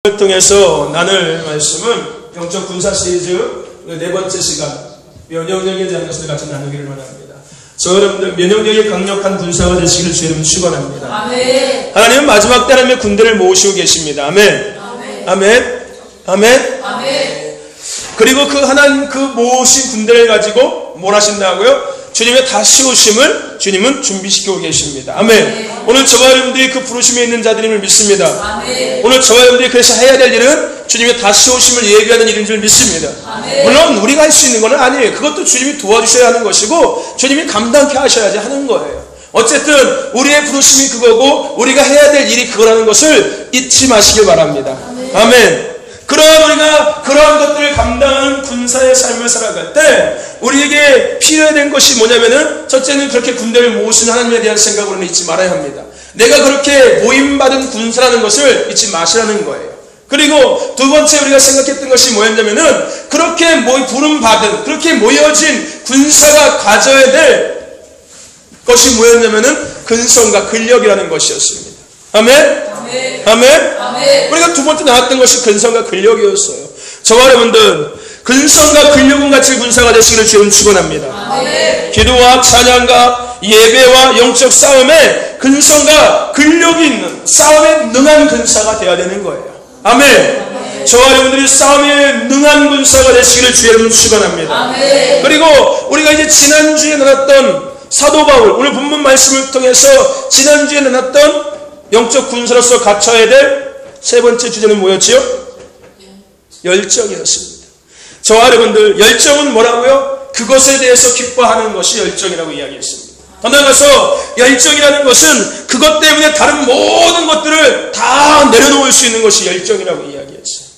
을 통해서 나눌 말씀은 영적 군사 시리즈 4번째 시간 면역력에 대한 것을 같이 나누기를 원합니다. 저 여러분들 면역력이 강력한 군사가 되시기를 주 이름 축원합니다. 아멘. 하나님은 마지막 때 하나님의 군대를 모으시고 계십니다. 아멘. 아멘. 아멘. 아멘. 아멘. 그리고 그 하나님 그 모으신 군대를 가지고 뭘 하신다고요? 주님의 다시 오심을 주님은 준비시키고 계십니다. 아멘. 아멘. 오늘 저와 여러분들이 그 부르심에 있는 자들임을 믿습니다. 아멘. 오늘 저와 여러분들이 그래서 해야 될 일은 주님의 다시 오심을 예비하는 일인 줄 믿습니다. 아멘. 물론 우리가 할 수 있는 건 아니에요. 그것도 주님이 도와주셔야 하는 것이고 주님이 감당케 하셔야지 하는 거예요. 어쨌든 우리의 부르심이 그거고 우리가 해야 될 일이 그거라는 것을 잊지 마시길 바랍니다. 아멘. 아멘. 그러한 우리가 그러한 것들을 감당하는 군사의 삶을 살아갈 때 우리에게 필요한 것이 뭐냐면은 첫째는 그렇게 군대를 모으신 하나님에 대한 생각으로는 잊지 말아야 합니다. 내가 그렇게 모임받은 군사라는 것을 잊지 마시라는 거예요. 그리고 두 번째 우리가 생각했던 것이 뭐였냐면은 그렇게 부름받은 그렇게 모여진 군사가 가져야 될 것이 뭐였냐면은 근성과 근력이라는 것이었습니다. 아멘. 아멘. 아멘. 아멘. 우리가 두 번째 나왔던 것이 근성과 근력이었어요. 저와 여러분들 근성과 근력은 같이 군사가 되시기를 주님 축원합니다. 아멘. 기도와 찬양과 예배와 영적 싸움에 근성과 근력이 있는 싸움에 능한 군사가 되어야 되는 거예요. 아멘. 아멘. 저와 여러분들이 싸움에 능한 군사가 되시기를 주님 축원합니다. 아멘. 그리고 우리가 이제 지난주에 나눴던 사도 바울 오늘 본문 말씀을 통해서 지난주에 나눴던 영적 군사로서 갖춰야 될 세 번째 주제는 뭐였지요? 열정이었습니다. 저와 여러분들 열정은 뭐라고요? 그것에 대해서 기뻐하는 것이 열정이라고 이야기했습니다. 더 나아가서 열정이라는 것은 그것 때문에 다른 모든 것들을 다 내려놓을 수 있는 것이 열정이라고 이야기했어요.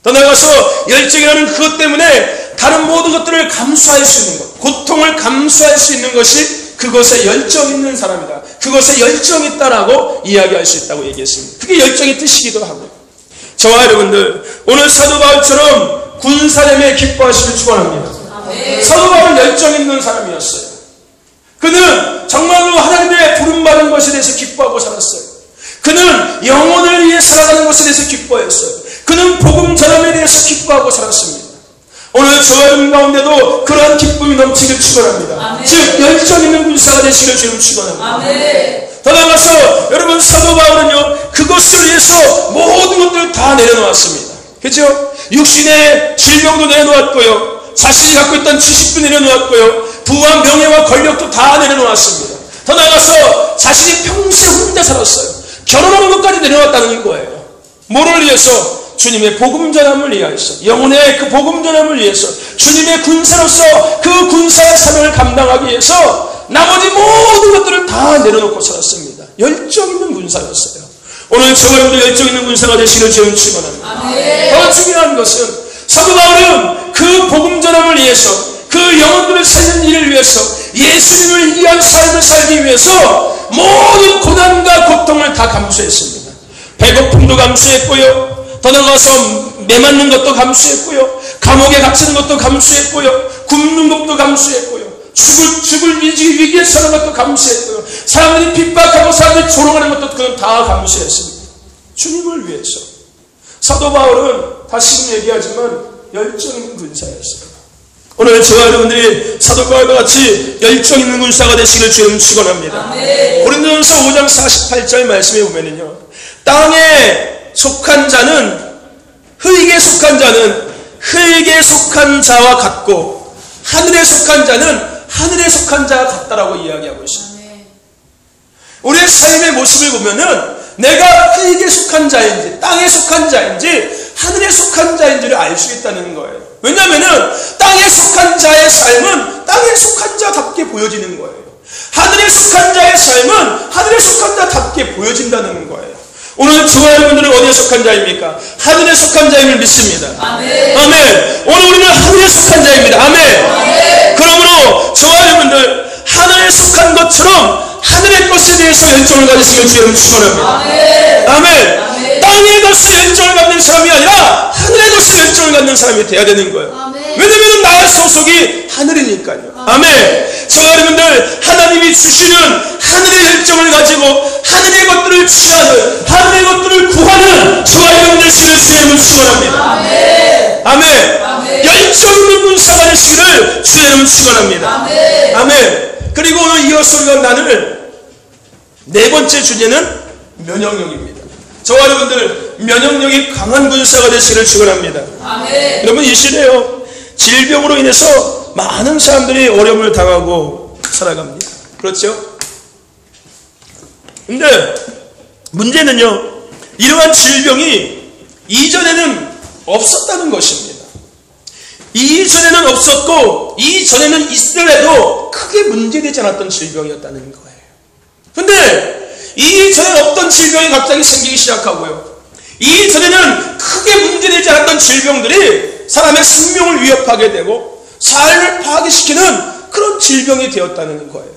더 나아가서 열정이라는 그것 때문에 다른 모든 것들을 감수할 수 있는 것, 고통을 감수할 수 있는 것이 그것에 열정 있는 사람이다. 그것에 열정이 있다라고 이야기할 수 있다고 얘기했습니다. 그게 열정의 뜻이기도 하고. 저와 여러분들 오늘 사도 바울처럼 군사됨에 기뻐하시길 축원합니다. 사도 바울은 열정 있는 사람이었어요. 그는 정말로 하나님의 부름받은 것에 대해서 기뻐하고 살았어요. 그는 영혼을 위해 살아가는 것에 대해서 기뻐했어요. 그는 복음 전함에 대해서 기뻐하고 살았습니다. 오늘 저와 여러분 가운데도 그러한 기쁨이 넘치길 축원합니다. 즉 열정 있는 군사가 되시길 주님 축원합니다. 더 나아가서 여러분 사도 바울은요 그것을 위해서 모든 것들을 다 내려놓았습니다. 그렇죠? 육신의 질병도 내려놓았고요, 자신이 갖고 있던 지식도 내려놓았고요, 부와 명예와 권력도 다 내려놓았습니다. 더 나아가서 자신이 평생 혼자 살았어요. 결혼하는 것까지 내려놨다는 거예요. 뭐를 위해서? 주님의 복음 전함을 위해서, 영혼의 그 복음 전함을 위해서, 주님의 군사로서 그 군사의 사명을 감당하기 위해서 나머지 모든 것들을 다 내려놓고 살았습니다. 열정 있는 군사였어요. 오늘 저와 여러분들 열정 있는 군사가 되시기를 주님 축원합니다. 더 중요한 것은 사도 바울은 그 복음 전함을 위해서, 그 영혼들을 살리는 일을 위해서, 예수님을 위한 삶을 살기 위해서 모든 고난과 고통을 다 감수했습니다. 배고픔도 감수했고요, 더 나아가서 매맞는 것도 감수했고요, 감옥에 갇히는 것도 감수했고요, 굶는 것도 감수했고요, 죽을 위기에 서는 것도 감수했고요, 사람들이 핍박하고 사람들이 조롱하는 것도 그는 다 감수했습니다. 주님을 위해서. 사도 바울은 다시금 얘기하지만 열정 있는 군사였어요. 오늘 저와 여러분들이 사도 바울과 같이 열정 있는 군사가 되시기를 주님 축원합니다. 고린도전서 5장 48절 말씀에 보면은요, 땅에 속한 자는 흙에 속한 자는 흙에 속한 자와 같고 하늘에 속한 자는 하늘에 속한 자와 같다라고 이야기하고 있습니다. 우리의 삶의 모습을 보면은 내가 흙에 속한 자인지 땅에 속한 자인지 하늘에 속한 자인지를 알 수 있다는 거예요. 왜냐하면은 땅에 속한 자의 삶은 땅에 속한 자답게 보여지는 거예요. 하늘에 속한 자의 삶은 하늘에 속한 자답게 보여진다는 거예요. 오늘 저와 여러분들은 어디에 속한 자입니까? 하늘에 속한 자임을 믿습니다. 아멘. 아멘. 오늘 우리는 하늘에 속한 자입니다. 아멘. 아멘. 그러므로 저와 여러분들 하늘에 속한 것처럼 하늘의 것에 대해서 열정을 가지시길 주님 축원합니다. 아멘. 아멘. 아멘. 땅의 것에 열정을 갖는 사람이 아니라 하늘의 것에 열정을 갖는 사람이 돼야 되는 거예요. 아멘. 왜냐하면 나의 소속이 하늘이니까요. 아멘. 저와 여러분들 하나님이 주시는 하늘의 열정을 가지고 하늘의 것들을 취하는, 하늘의 것들을 구하는 저와 여러분들 되시길 이름 축원합니다. 아멘. 열정 있는 군사가 되시기를 주의 이름 축원합니다. 아멘. 그리고 오늘 이어서 우리가 나눌 네 번째 주제는 면역력입니다. 저와 여러분들 면역력이 강한 군사가 되시기를 축원합니다. 여러분 이 시대요 질병으로 인해서 많은 사람들이 어려움을 당하고 살아갑니다. 그렇죠? 근데 문제는요 이러한 질병이 이전에는 없었다는 것입니다. 이전에는 없었고 이전에는 있더라도 크게 문제되지 않았던 질병이었다는 거예요. 근데 이전에 없던 질병이 갑자기 생기기 시작하고요. 이전에는 크게 문제되지 않았던 질병들이 사람의 생명을 위협하게 되고 삶을 파괴시키는 그런 질병이 되었다는 거예요.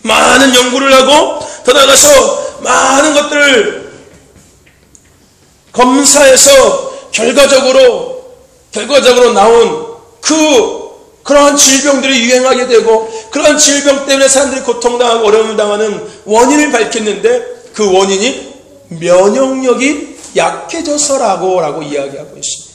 많은 연구를 하고 더 나아가서 많은 것들을 검사해서 결과적으로 나온 그러한 질병들이 유행하게 되고 그러한 질병 때문에 사람들이 고통당하고 어려움을 당하는 원인을 밝혔는데 그 원인이 면역력이 약해져서라고 이야기하고 있습니다.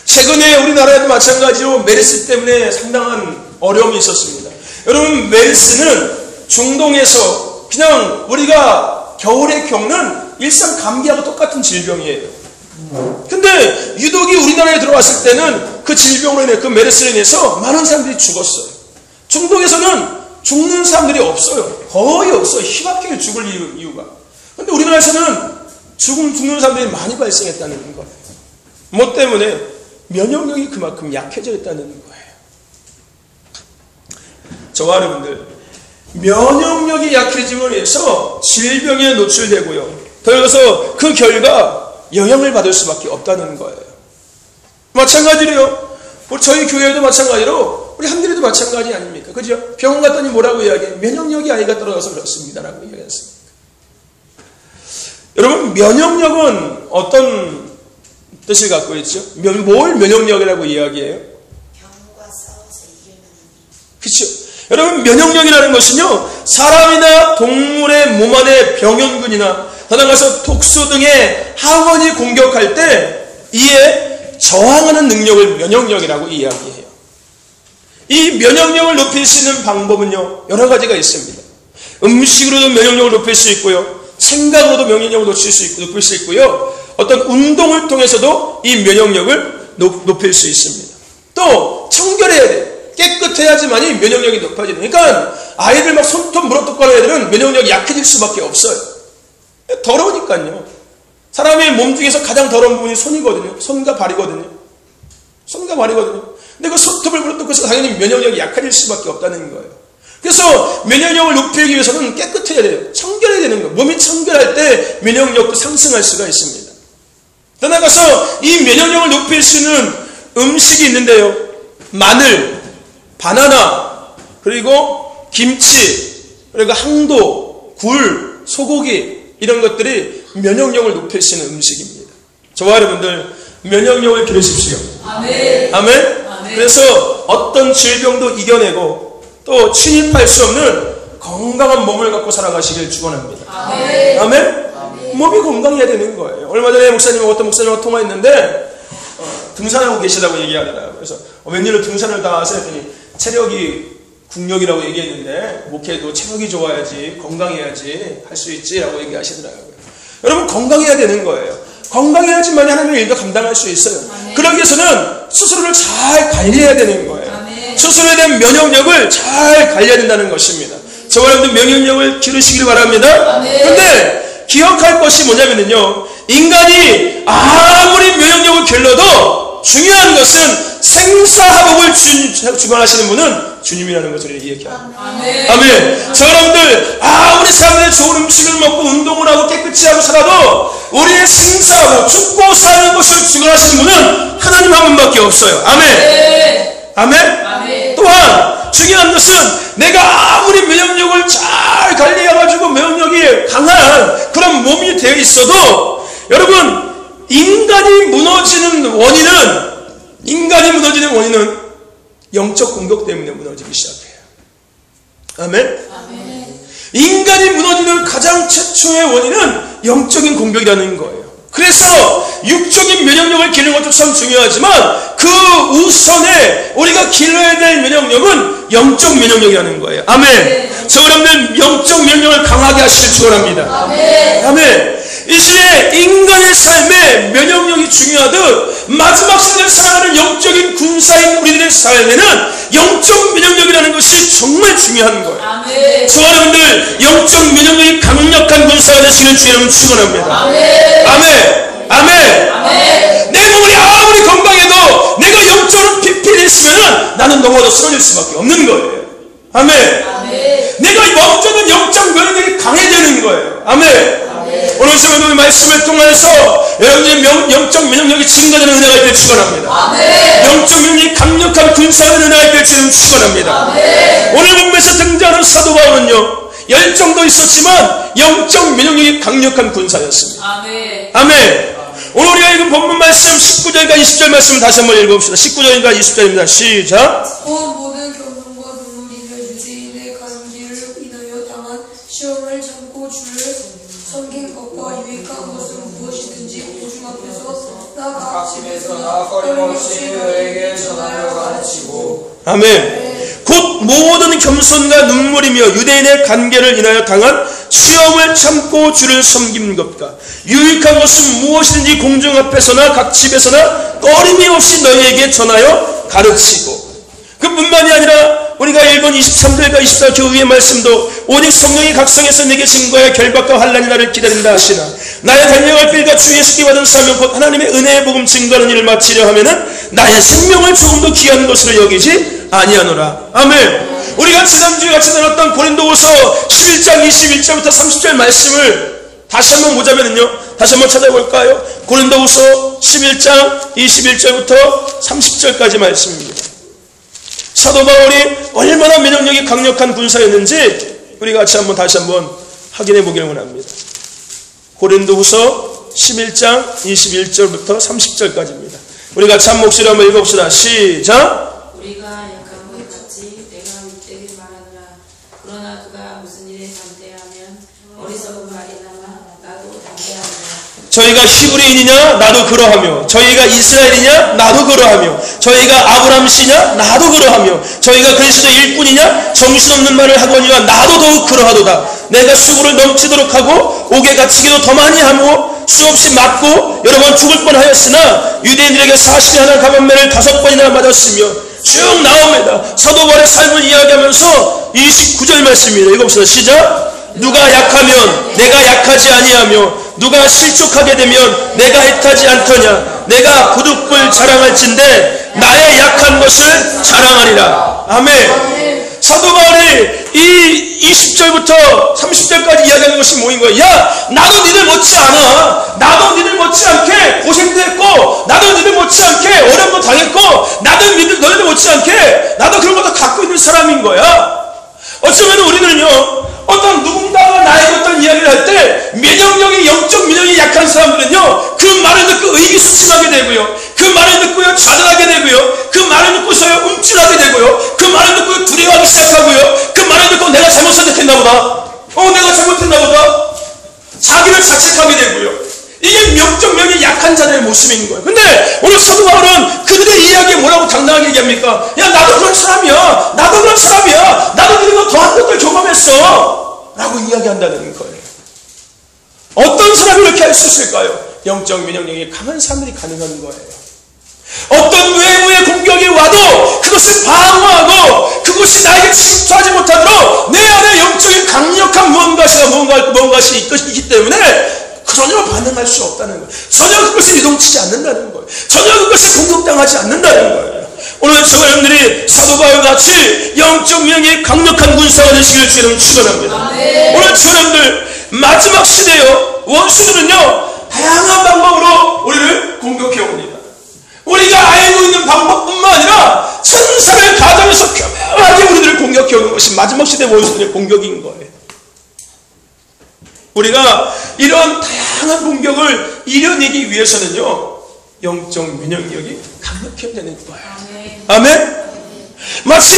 최근에 우리나라에도 마찬가지로 메르스 때문에 상당한 어려움이 있었습니다. 여러분 메르스는 중동에서 그냥 우리가 겨울에 겪는 일상 감기하고 똑같은 질병이에요. 근데 유독이 우리나라에 들어왔을 때는 그 질병으로 인해 그 메르스로 인해서 많은 사람들이 죽었어요. 중동에서는 죽는 사람들이 없어요. 거의 없어요. 희박하게 죽을 이유가. 근데 우리나라에서는 죽는 사람들이 많이 발생했다는 거예요. 뭐 때문에? 면역력이 그만큼 약해져 있다는 거예요. 저와 여러분들 면역력이 약해짐으로 해서 질병에 노출되고요. 더 나아가서 그 결과 영향을 받을 수밖에 없다는 거예요. 마찬가지로요. 우리 저희 교회도 마찬가지로 우리 한들이도 마찬가지 아닙니까? 그죠? 병원 갔더니 뭐라고 이야기해요? 면역력이 아이가 떨어져서 그렇습니다라고 이야기했습니다. 여러분 면역력은 어떤 뜻을 갖고 있죠? 뭘 면역력이라고 이야기해요? 병과 싸워서 이길 만한. 그렇죠? 여러분 면역력이라는 것은요 사람이나 동물의 몸 안에 병원균이나 더 나아가서 독소 등의 항원이 공격할 때 이에 저항하는 능력을 면역력이라고 이야기해요. 이 면역력을 높일 수 있는 방법은요 여러 가지가 있습니다. 음식으로도 면역력을 높일 수 있고요, 생각으로도 면역력을 높일 수 있고요, 어떤 운동을 통해서도 이 면역력을 높일 수 있습니다. 또 청결해야 돼요. 깨끗해야지만이 면역력이 높아지는. 그러니까 아이들 막 손톱 물어뜯고 하는 애들은 면역력이 약해질 수밖에 없어요. 더러우니까요. 사람의 몸 중에서 가장 더러운 부분이 손이거든요. 손과 발이거든요. 근데 그 손톱을 물어뜯고 해서 당연히 면역력이 약해질 수밖에 없다는 거예요. 그래서 면역력을 높이기 위해서는 깨끗해야 돼요. 청결해야 되는 거예요. 몸이 청결할 때 면역력도 상승할 수가 있습니다. 더 나아가서 이 면역력을 높일 수 있는 음식이 있는데요. 마늘, 바나나, 그리고 김치, 그리고 항도, 굴, 소고기 이런 것들이 면역력을 높일 수 있는 음식입니다. 저와 여러분들 면역력을 기르십시오. 아멘. 아멘. 그래서 어떤 질병도 이겨내고 또 침입할 수 없는 건강한 몸을 갖고 살아가시길 축원합니다. 아멘. 아멘. 몸이 건강해야 되는 거예요. 얼마 전에 어떤 목사님과 통화했는데 등산하고 계시다고 얘기하더라고요. 그래서 웬일로 등산을 다 하세요? 했더니 체력이 국력이라고 얘기했는데 목회도 체력이 좋아야지 건강해야지 할 수 있지라고 얘기하시더라고요. 여러분 건강해야 되는 거예요. 건강해야지만 하나님의 일도 감당할 수 있어요. 아멘. 그러기 위해서는 스스로를 잘 관리해야 되는 거예요. 아멘. 스스로에 대한 면역력을 잘 관리해야 된다는 것입니다. 저와 여러분들 면역력을 기르시길 바랍니다. 그런데 기억할 것이 뭐냐면요, 인간이 아무리 면역력을 길러도 중요한 것은 생사화복을 주관하시는 분은 주님이라는 것을 기억해야 합니다. 아멘. 저 여러분들 아무리 사람들이 좋은 음식을 먹고 운동을 하고 깨끗이 하고 살아도 우리의 생사화복, 죽고 사는 것을 주관하시는 분은 하나님 한 분밖에 없어요. 아멘. 아멘. 또한 중요한 것은 내가 아무리 면역력을 잘 관리해가지고 면역력이 강한 그런 몸이 되어 있어도 여러분 인간이 무너지는 원인은 영적 공격 때문에 무너지기 시작해요. 아멘? 인간이 무너지는 가장 최초의 원인은 영적인 공격이라는 거예요. 그래서 육적인 면역력을 기르는 것도 참 중요하지만 그 우선에 우리가 기르어야 될 면역력은 영적 면역력이라는 거예요. 아멘. 저 여러분들 영적 면역력을 강하게 하시길 축원합니다. 아멘. 이 시대 인간의 삶에 면역력이 중요하듯 마지막 시대를 살아가는 영적인 군사인 우리들의 삶에는 영적 면역력이라는 것이 정말 중요한 거예요. 아멘. 저 여러분들 영적 면역력이 강력한 군사가 되시는 주의 이름 축원합니다. 아멘. 아멘. 아멘. 아멘. 내 몸이 아무리 건강해도 내가 영적으로 피폐했으면 나는 너무나도 쓰러질 수밖에 없는 거예요. 아멘. 아멘. 내가 먼저는 영적 면역력이 강해지는 거예요. 아멘. 오늘 성도의 말씀을 통해서 여러분의 영적 면역력이 증가되는 은혜가 있길 축원합니다. 아멘. 영적 면역력이 강력한 군사가 되는 은혜가 있길 주님 축원합니다. 아멘. 오늘 본문에서 등장하는 사도 바울은요, 열정도 있었지만 영적 면역력이 강력한 군사였습니다. 아멘. 아멘. 오늘 우리가 읽은 본문 말씀 19절과 20절 말씀 다시 한번 읽어봅시다. 19절과 20절입니다. 시작. 온 모든 경륜과 눈물이며 유대인의 간기를 인하여 당한 시험을 참고 주를 섬긴 것과 유익한 것은 무엇이든지 공중 앞에서 나 각 집에서나 꺼림없이 너에게 전하여 가르치고. 아멘. 곧 모든 겸손과 눈물이며 유대인의 간계를 인하여 당한 시험을 참고 주를 섬긴 것과 유익한 것은 무엇이든지 공중 앞에서나 각 집에서나 꺼림이 없이 너희에게 전하여 가르치고. 그뿐만이 아니라 우리가 읽은 23절과 24절 그 위의 말씀도 오직 성령이 각성해서 내게 증거하여 결박과 환난이 나를 기다린다 하시나 나의 달려갈 길과 주 예수께 받은 사명 곧 하나님의 은혜의 복음 증거하는 일을 마치려 하면은 나의 생명을 조금도 귀한 것으로 여기지 아니하노라. 아멘. 우리가 지난주에 같이 나눴던 고린도후서 11장 21절부터 30절 말씀을 다시 한번 보자면요, 다시 한번 찾아볼까요? 고린도후서 11장 21절부터 30절까지 말씀입니다. 사도 바울이 얼마나 면역력이 강력한 군사였는지 우리가 다시 한번 확인해 보기를 원합니다. 고린도후서 11장 21절부터 30절까지입니다. 우리가 참 목소리 한번 읽어봅시다. 시작. 우리가 약한 것 같이 내가 윗되게 말하노라. 그러나 그가 무슨 일에 담대하면 어리석은 말이나마 나도 담대하노라. 저희가 히브리인이냐 나도 그러하며 저희가 이스라엘이냐 나도 그러하며 저희가 아브라함 씨냐 나도 그러하며 저희가 그리스도 일꾼이냐 정신없는 말을 하거니와 나도 더욱 그러하도다. 내가 수고를 넘치도록 하고 옥에 갇히기도 더 많이 하고 수없이 맞고 여러 번 죽을 뻔하였으나 유대인들에게 40일 하나 감한매를 5번이나 맞았으며 쭉 나옵니다. 사도 바울의 삶을 이야기하면서 29절 말씀입니다. 읽어봅시다. 시작. 누가 약하면 내가 약하지 아니하며 누가 실족하게 되면 내가 애타지 않더냐. 내가 부득불 자랑할진대 나의 약한 것을 자랑하리라. 아멘. 사도 바울이 이 20절부터 30절까지 이야기하는 것이 뭐인 거야? 야, 나도 니들 못지않아. 나도 니들 못지않게 고생도 했고 나도 니들 못지않게 어려움도 당했고 나도 너희들 못지않게 나도 그런 것도 갖고 있는 사람인 거야. 어쩌면 우리는요, 어떤 누군가가 나에게 어떤 이야기를 할 때 면역력이 영적 면역이 약한 사람들은요, 그 말을 듣고 의기소침하게 되고요, 그 말을 듣고요 좌절하게 되고요, 그 말을 듣고서요 움찔하게 되고요, 그 말을 듣고 두려워하기 시작하고요, 그 말을 듣고 내가 잘못 선택했나 보다, 내가 잘못했나 보다, 자기를 자책하게 되고요. 이게 영적 면역이 약한 자들의 모습인 거예요. 근데 오늘 사도 바울은 그들의 이야기에 뭐라고 당당하게 얘기합니까? 야, 나도 그런 사람이야. 나도 그런 사람이야. 나도 그리고 더한 것들 경험했어. 라고 이야기한다는 거예요. 어떤 사람이 이렇게 할 수 있을까요? 영적 면역력이 강한 사람들이 가능한 거예요. 어떤 외부의 공격이 와도 그것을 방어하고 그것이 나에게 침투하지 못하도록 내 안에 영적인 강력한 무언가가 있기 때문에 전혀 반응할 수 없다는 거예요. 전혀 그것을 유동치지 않는다는 거예요. 전혀 그것을 공격당하지 않는다는 거예요. 오늘 저와 여러분들이 사도 바울같이 영적 면역이 강력한 군사가 되시길 주님 축원합니다. 오늘 저와 여러분들 마지막 시대요, 원수들은요 다양한 방법으로 우리를 공격해 옵니다. 우리가 알고 있는 방법뿐만 아니라 천사를 가장해서 교묘하게 우리들을 공격해 오는 것이 마지막 시대 원수들의 공격인 거예요. 우리가 이런 다양한 공격을 이겨내기 위해서는요, 영적 면역력이 강력해야 되는 거예요. 아멘? 마치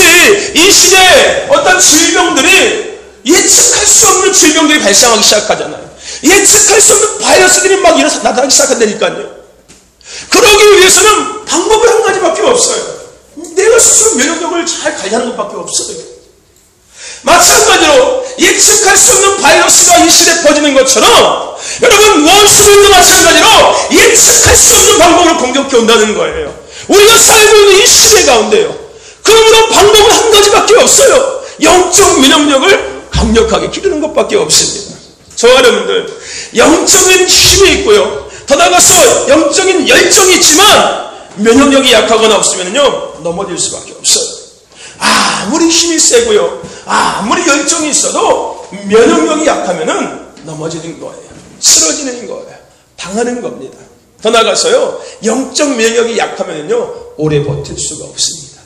이 시대에 어떤 질병들이 예측할 수 없는 질병들이 발생하기 시작하잖아요. 예측할 수 없는 바이러스들이 막 나타나기 시작한다니까요. 그러기 위해서는 방법은 한 가지밖에 없어요. 내가 스스로 면역력을 잘 관리하는 것밖에 없어요. 마찬가지로 예측할 수 없는 바이러스가 이 시대에 퍼지는 것처럼 여러분 원수들도 마찬가지로 예측할 수 없는 방법으로 공격해 온다는 거예요. 우리가 살고 있는 이 시대 가운데요. 그러므로 방법은 한 가지밖에 없어요. 영적 면역력을 강력하게 기르는 것밖에 없습니다. 저와 여러분들 영적인 힘이 있고요. 더 나아가서 영적인 열정이 있지만 면역력이 약하거나 없으면요 넘어질 수밖에 없어요. 아무리 힘이 세고요, 아무리 열정이 있어도 면역력이 약하면은 넘어지는 거예요. 쓰러지는 거예요. 당하는 겁니다. 더 나아가서요 영적 면역력이 약하면요 오래 버틸 수가 없습니다.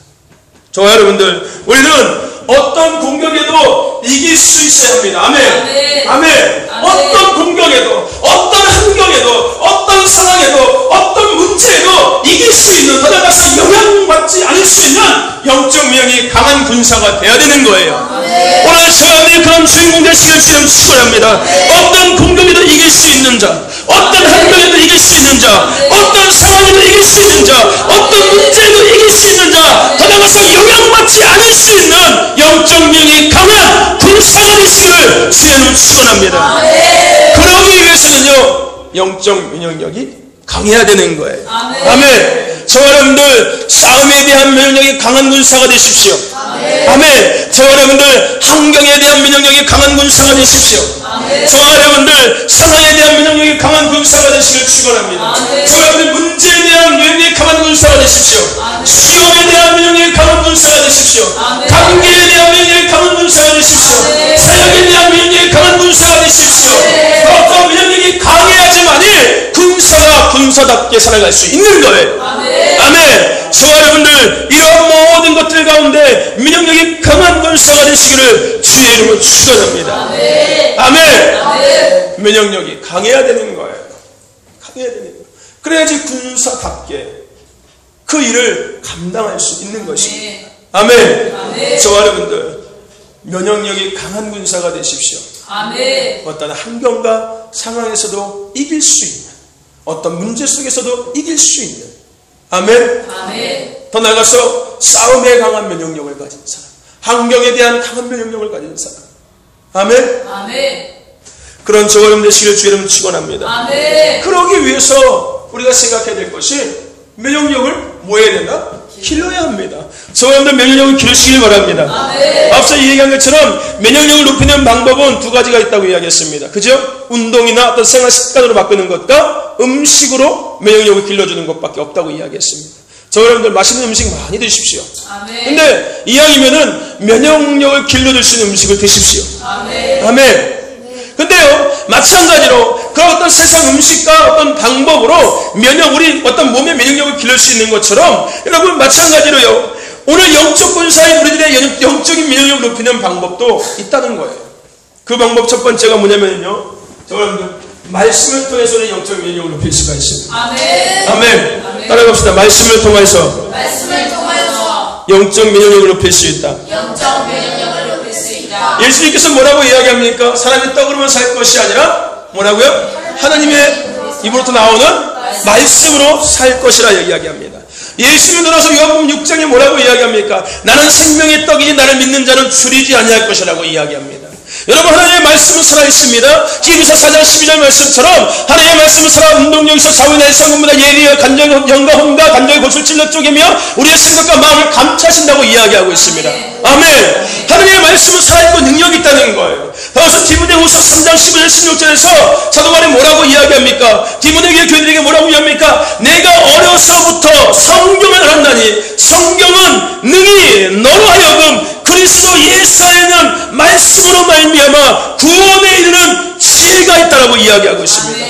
저와 여러분들 우리는 어떤 공격에도 이길 수 있어야 합니다. 아멘. 아멘. 어떤 공격에도, 어떤 환경에도, 어떤 상황에도, 어떤 문제에도 이길 수 있는, 더 나아가서 영향받지 않을 수 있는 영적 면역이 강한 군사가 되어야 되는 거예요. 오늘 저희들이 그런 주인공 되시길 주님 축원합니다. 어떤 공격에도 이길 수 있는 자, 어떤 환경에도 이길 수 있는 자, 어떤 상황에도 이길 수 있는 자, 어떤 문제에도 이길 수 있는 자, 더 나아가서 영향받지 않을 수 있는 영적 면역이 강한 군사가 되시기를 주님 축원합니다. 그러기 위해서는요 영적 면역력이 강해야 되는 거예요. 아멘. 저와 여러분들 싸움에 대한 면역력이 강한 군사가 되십시오. 아멘. 저와 여러분들 환경에 대한 면역력이 강한 군사가 되십시오. 저와 여러분들 상황에 대한 면역력이 강한 군사가 되시길 축원합니다. 저와 여러분들 문제에 대한 면역력이 강한 군사가 되십시오. 시험에 대한 면역력이 강한 군사가 되십시오. 관계에 대한 면역력이 강한 군사가 되십시오. 사역에 대한 면역력이 강한 군사가 되십시오. 어떤 면역력이 강해야지만이 군사가 군사답게 살아갈 수 있는 거예요. 아멘. 저와 여러분들 이런 모든 것들 가운데 면역력이 강한 군사가 되시기를 주의 이름으로 축원합니다. 아멘. 면역력이 강해야 되는 거예요. 강해야 되는 거예요. 그래야지 군사답게 그 일을 감당할 수 있는 것입니다. 아멘. 저와 여러분들 면역력이 강한 군사가 되십시오. 어떤 환경과 상황에서도 이길 수 있는, 어떤 문제 속에서도 이길 수 있는, 아멘. 더 나아가서 싸움에 강한 면역력을 가진 사람, 환경에 대한 강한 면역력을 가진 사람, 아멘. 그런 저와 여러분 되시기를 주의 이름으로 축원합니다. 그러기 위해서 우리가 생각해야 될 것이 면역력을 뭐 해야 된다? 길러야 합니다. 저와 여러분들 면역력을 기르시길 바랍니다. 앞서 얘기한 것처럼 면역력을 높이는 방법은 두 가지가 있다고 이야기했습니다. 그죠? 운동이나 어떤 생활 습관으로 바꾸는 것과 음식으로 면역력을 길러주는 것밖에 없다고 이야기했습니다. 저와 여러분들 맛있는 음식 많이 드십시오. 근데 이왕이면은 면역력을 길러줄 수 있는 음식을 드십시오. 아멘. 근데요, 마찬가지로 그 어떤 세상 음식과 어떤 방법으로 우리 어떤 몸의 면역력을 기를 수 있는 것처럼 여러분 마찬가지로요, 오늘 영적 군사인 우리들의 영적인 면역력을 높이는 방법도 있다는 거예요. 그 방법 첫 번째가 뭐냐면요, 여러분들 말씀을 통해서는 영적 면역력을 높일 수가 있습니다. 아멘. 따라갑시다. 말씀을 통해서 영적 면역력을 높일 수 있다. 예수님께서 뭐라고 이야기합니까? 사람이 떡으로만 살 것이 아니라 뭐라고요? 하나님의 입으로부터 나오는 말씀으로 살 것이라 이야기합니다. 예수님 들어서 요한복음 6장에 뭐라고 이야기합니까? 나는 생명의 떡이니 나를 믿는 자는 줄이지 아니할 것이라고 이야기합니다. 여러분, 하나님의 말씀은 살아있습니다. 히브리서 4장 12절 말씀처럼 하나님의 말씀은 살아 운동력 있어 좌우의 성금보다 예리하여 간절히 영과 혼과 간절히 골수를 찔러 쪼개며 우리의 생각과 마음을 감찰하신다고 이야기하고 있습니다. 아멘. 하나님의 말씀은 살아있고 능력이 있다는 거예요. 그래서 디모데후서 3장 15절 16절에서 사도 바울이 뭐라고 이야기합니까? 디모데 교인들에게 뭐라고 이야기합니까? 내가 어려서부터 성경을 알았나니 성경은 능히 너로 하여금 그리스도 예수 안에는 말씀으로 말미암아 구원에 이르는 지혜가 있다라고 이야기하고 있습니다.